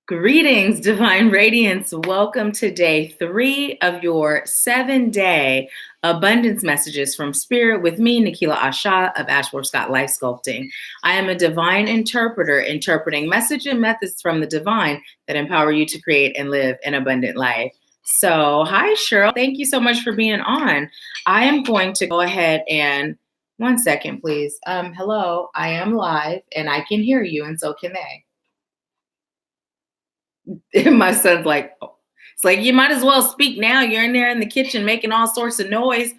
Greetings, Divine Radiance. Welcome to day 3 of your 7-day abundance messages from Spirit with me, Nahkila Isha of Ashworth Life Sculpting. I am a divine interpreter, interpreting message and methods from the divine that empower you to create and live an abundant life. So, hi, Cheryl. Thank you so much for being on. I am going to go ahead and, one second, please. Hello, I am live and I can hear you, and so can they. And my son's like, oh. It's like, you might as well speak now. You're in there in the kitchen making all sorts of noise,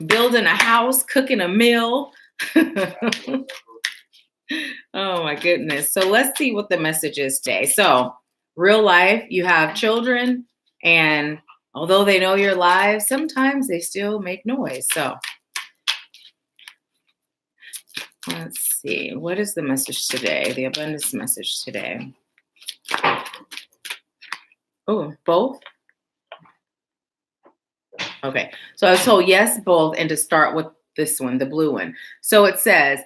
building a house, cooking a meal. Oh my goodness. So let's see what the message is today. So real life, you have children, and although they know you're live, sometimes they still make noise. So let's see. What is the message today? The abundance message today. Oh, both? Okay, so I was told yes, both, and to start with this one, the blue one. So it says,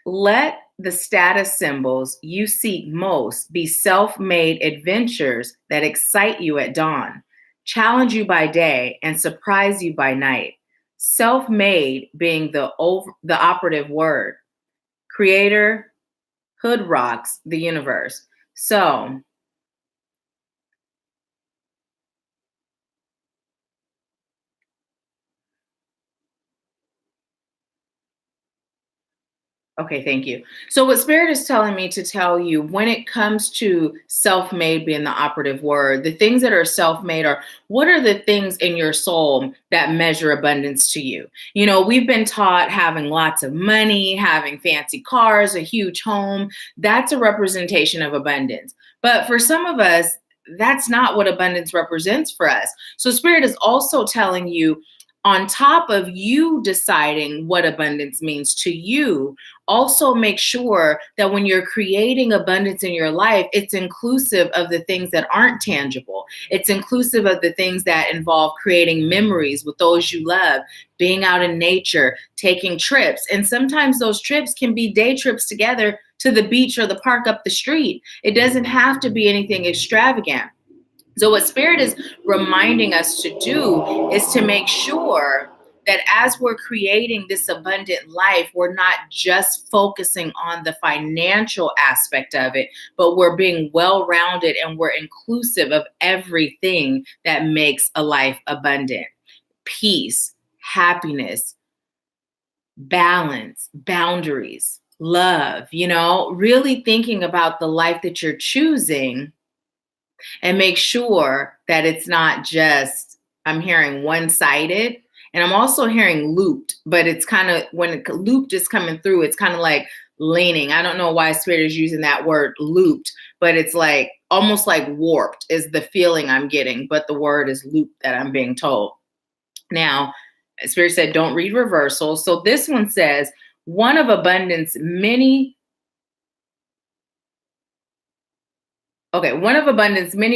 let the status symbols you seek most be self-made adventures that excite you at dawn, challenge you by day, and surprise you by night. Self-made being the operative word. Creator, hood rocks the universe. So okay, thank you. So what Spirit is telling me to tell you when it comes to self-made being the operative word, the things that are self-made are, what are the things in your soul that measure abundance to you? You know, we've been taught having lots of money, having fancy cars, a huge home. That's a representation of abundance. But for some of us, that's not what abundance represents for us. So Spirit is also telling you, on top of you deciding what abundance means to you, also make sure that when you're creating abundance in your life, it's inclusive of the things that aren't tangible. It's inclusive of the things that involve creating memories with those you love, being out in nature, taking trips. And sometimes those trips can be day trips together to the beach or the park up the street. It doesn't have to be anything extravagant. So what Spirit is reminding us to do is to make sure that as we're creating this abundant life, we're not just focusing on the financial aspect of it, but we're being well-rounded and we're inclusive of everything that makes a life abundant. Peace, happiness, balance, boundaries, love, really thinking about the life that you're choosing, and make sure that it's not just, I'm hearing one-sided, and I'm also hearing looped, but it's kind of, when looped is coming through, it's kind of like leaning. I don't know why Spirit is using that word looped, but it's like almost like warped is the feeling I'm getting, but the word is looped that I'm being told. Now, Spirit said, don't read reversals. So this one says, one of abundance many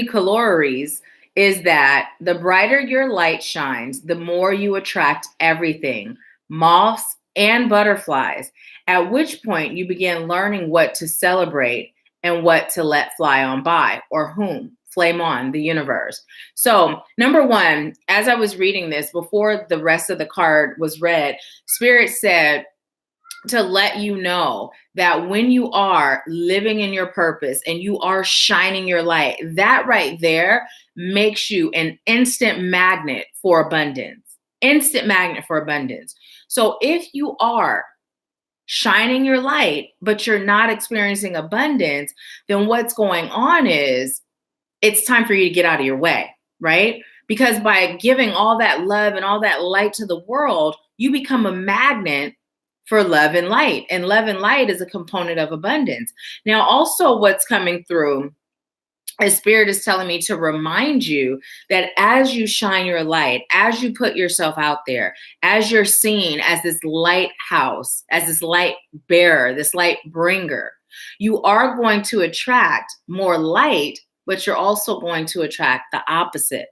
calories is that the brighter your light shines, the more you attract everything, moths and butterflies, at which point you begin learning what to celebrate and what to let fly on by, or whom, flame on the universe. So number one, as I was reading this, before the rest of the card was read, Spirit said, to let you know that when you are living in your purpose and you are shining your light, that right there makes you an instant magnet for abundance. Instant magnet for abundance. So if you are shining your light, but you're not experiencing abundance, then what's going on is it's time for you to get out of your way, right? Because by giving all that love and all that light to the world, you become a magnet for love and light. And love and light is a component of abundance. Now, also what's coming through as Spirit is telling me to remind you that as you shine your light, as you put yourself out there, as you're seen as this lighthouse, as this light bearer, this light bringer, you are going to attract more light, but you're also going to attract the opposite.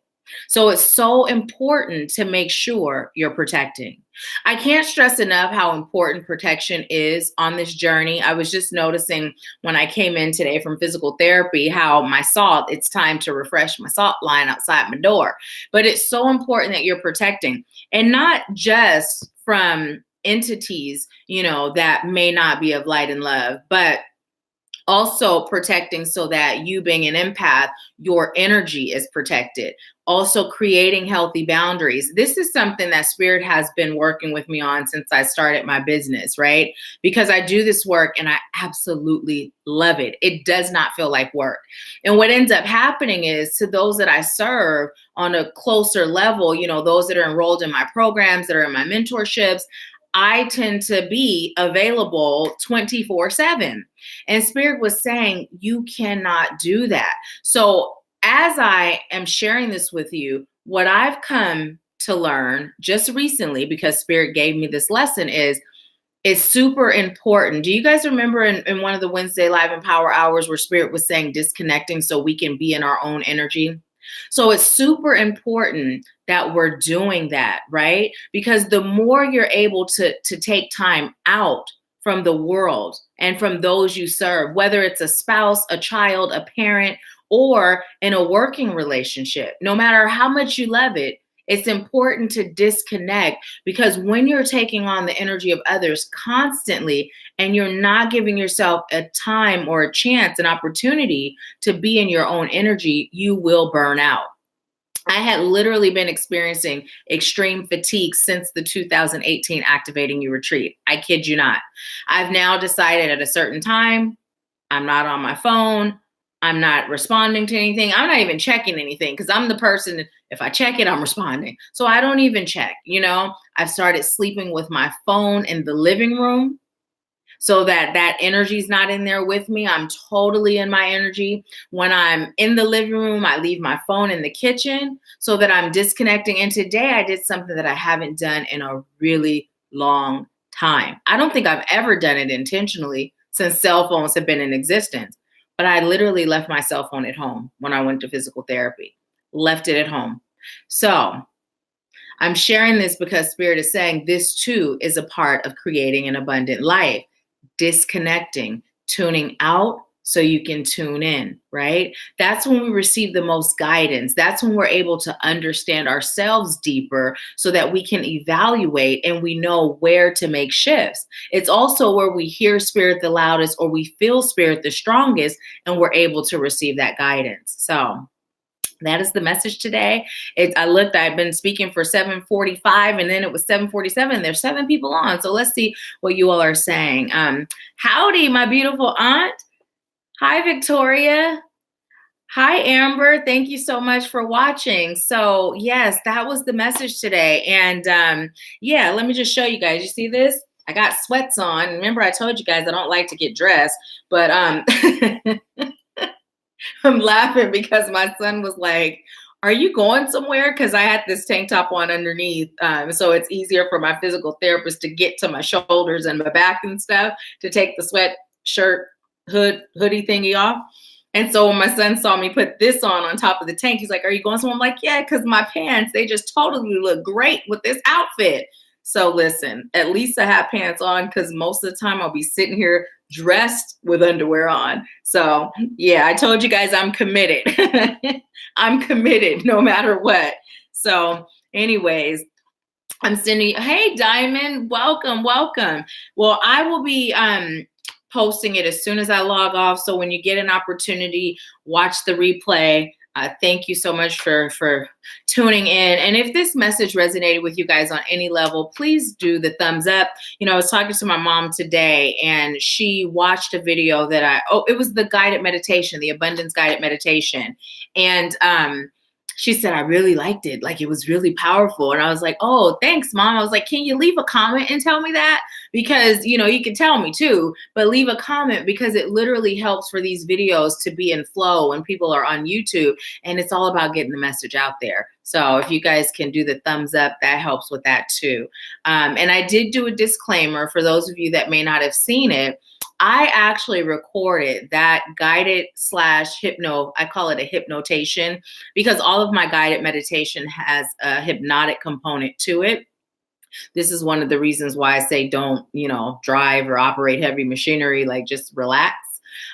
So it's so important to make sure you're protecting. I can't stress enough how important protection is on this journey. I was just noticing when I came in today from physical therapy how my salt, it's time to refresh my salt line outside my door. But it's so important that you're protecting, and not just from entities, that may not be of light and love, but also protecting so that you being an empath, your energy is protected. Also creating healthy boundaries. This is something that Spirit has been working with me on since I started my business, right? Because I do this work and I absolutely love it. It does not feel like work. And what ends up happening is, to those that I serve on a closer level, those that are enrolled in my programs, that are in my mentorships, I tend to be available 24/7. And Spirit was saying, you cannot do that. So as I am sharing this with you, what I've come to learn just recently, because Spirit gave me this lesson, is it's super important. Do you guys remember in one of the Wednesday Live and Power Hours where Spirit was saying disconnecting so we can be in our own energy? So it's super important that we're doing that, right? Because the more you're able to take time out from the world and from those you serve, whether it's a spouse, a child, a parent, or in a working relationship, no matter how much you love it, it's important to disconnect, because when you're taking on the energy of others constantly and you're not giving yourself a time or a chance, an opportunity to be in your own energy, you will burn out. I had literally been experiencing extreme fatigue since the 2018 Activating You retreat. I kid you not. I've now decided at a certain time, I'm not on my phone. I'm not responding to anything. I'm not even checking anything, because I'm the person, if I check it, I'm responding. So I don't even check, I've started sleeping with my phone in the living room so that energy's not in there with me. I'm totally in my energy. When I'm in the living room, I leave my phone in the kitchen so that I'm disconnecting. And today I did something that I haven't done in a really long time. I don't think I've ever done it intentionally since cell phones have been in existence. But I literally left my cell phone at home when I went to physical therapy, left it at home. So I'm sharing this because Spirit is saying this too is a part of creating an abundant life. Disconnecting, tuning out so you can tune in, right? That's when we receive the most guidance. That's when we're able to understand ourselves deeper so that we can evaluate and we know where to make shifts. It's also where we hear Spirit the loudest, or we feel Spirit the strongest, and we're able to receive that guidance. So that is the message today. I've been speaking for 7:45 and then it was 7:47. There's 7 people on. So let's see what you all are saying. Howdy, my beautiful aunt. Hi, Victoria. Hi, Amber. Thank you so much for watching. So yes, that was the message today. And let me just show you guys. You see this? I got sweats on. Remember, I told you guys I don't like to get dressed, but I'm laughing because my son was like, are you going somewhere? Because I had this tank top on underneath. So it's easier for my physical therapist to get to my shoulders and my back and stuff, to take the sweatshirt hoodie thingy off. And so when my son saw me put this on top of the tank, he's like, are you going somewhere? I'm like, yeah, because my pants, they just totally look great with this outfit. So listen, at least I have pants on, because most of the time I'll be sitting here dressed with underwear on. So yeah, I told you guys I'm committed. I'm committed no matter what. So anyways, I'm sending you, hey Diamond, welcome. Well, I will be posting it as soon as I log off. So when you get an opportunity, watch the replay. Thank you so much for tuning in. And if this message resonated with you guys on any level, please do the thumbs up. I was talking to my mom today and she watched a video that it was the guided meditation, the abundance guided meditation. And she said, I really liked it. Like, it was really powerful. And I was like, oh, thanks, Mom. I was like, can you leave a comment and tell me that? Because, you can tell me too, but leave a comment, because it literally helps for these videos to be in flow when people are on YouTube. And it's all about getting the message out there. So if you guys can do the thumbs up, that helps with that too. And I did do a disclaimer for those of you that may not have seen it. I actually recorded that guided slash I call it a hypnotation, because all of my guided meditation has a hypnotic component to it. This is one of the reasons why I say don't, drive or operate heavy machinery, like just relax.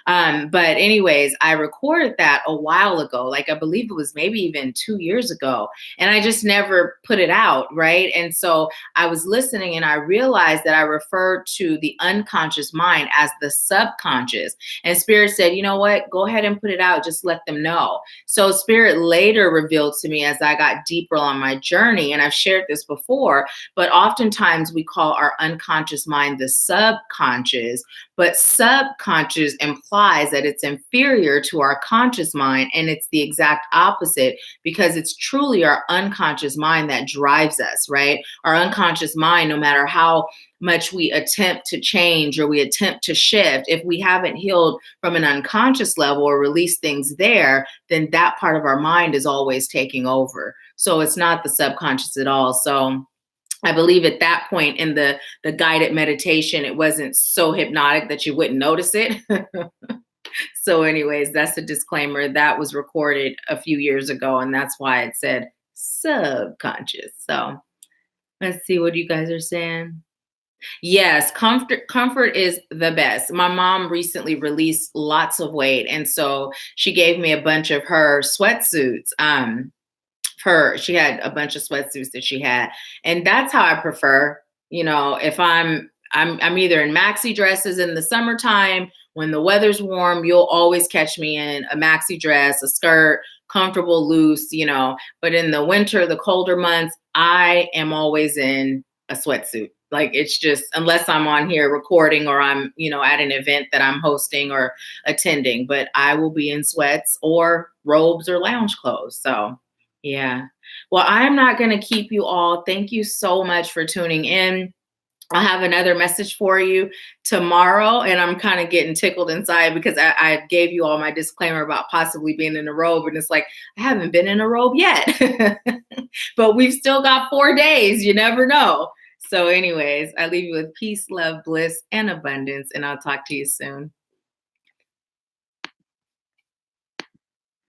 But anyways, I recorded that a while ago, like I believe it was maybe even 2 years ago, and I just never put it out, right? And so I was listening and I realized that I referred to the unconscious mind as the subconscious. And Spirit said, you know what, go ahead and put it out, just let them know. So Spirit later revealed to me as I got deeper on my journey, and I've shared this before, but oftentimes we call our unconscious mind the subconscious, but subconscious implies that it's inferior to our conscious mind, and it's the exact opposite, because it's truly our unconscious mind that drives us, right? Our unconscious mind, no matter how much we attempt to change or we attempt to shift, if we haven't healed from an unconscious level or released things there, then that part of our mind is always taking over. So it's not the subconscious at all. So I believe at that point in the guided meditation, it wasn't so hypnotic that you wouldn't notice it. So anyways, that's the disclaimer. That was recorded a few years ago, and that's why it said subconscious. So let's see what you guys are saying. Yes, comfort is the best. My mom recently released lots of weight, and so she gave me a bunch of her sweatsuits. She had a bunch of sweatsuits that she had, and that's how I prefer. If I'm either in maxi dresses in the summertime when the weather's warm, you'll always catch me in a maxi dress, a skirt, comfortable, loose. But in the winter, the colder months, I am always in a sweatsuit. Like, it's just, unless I'm on here recording or I'm, at an event that I'm hosting or attending, but I will be in sweats or robes or lounge clothes. So yeah. Well, I'm not going to keep you all. Thank you so much for tuning in. I'll have another message for you tomorrow, and I'm kind of getting tickled inside because I gave you all my disclaimer about possibly being in a robe, and it's like, I haven't been in a robe yet, but we've still got 4 days. You never know. So anyways, I leave you with peace, love, bliss, and abundance, and I'll talk to you soon.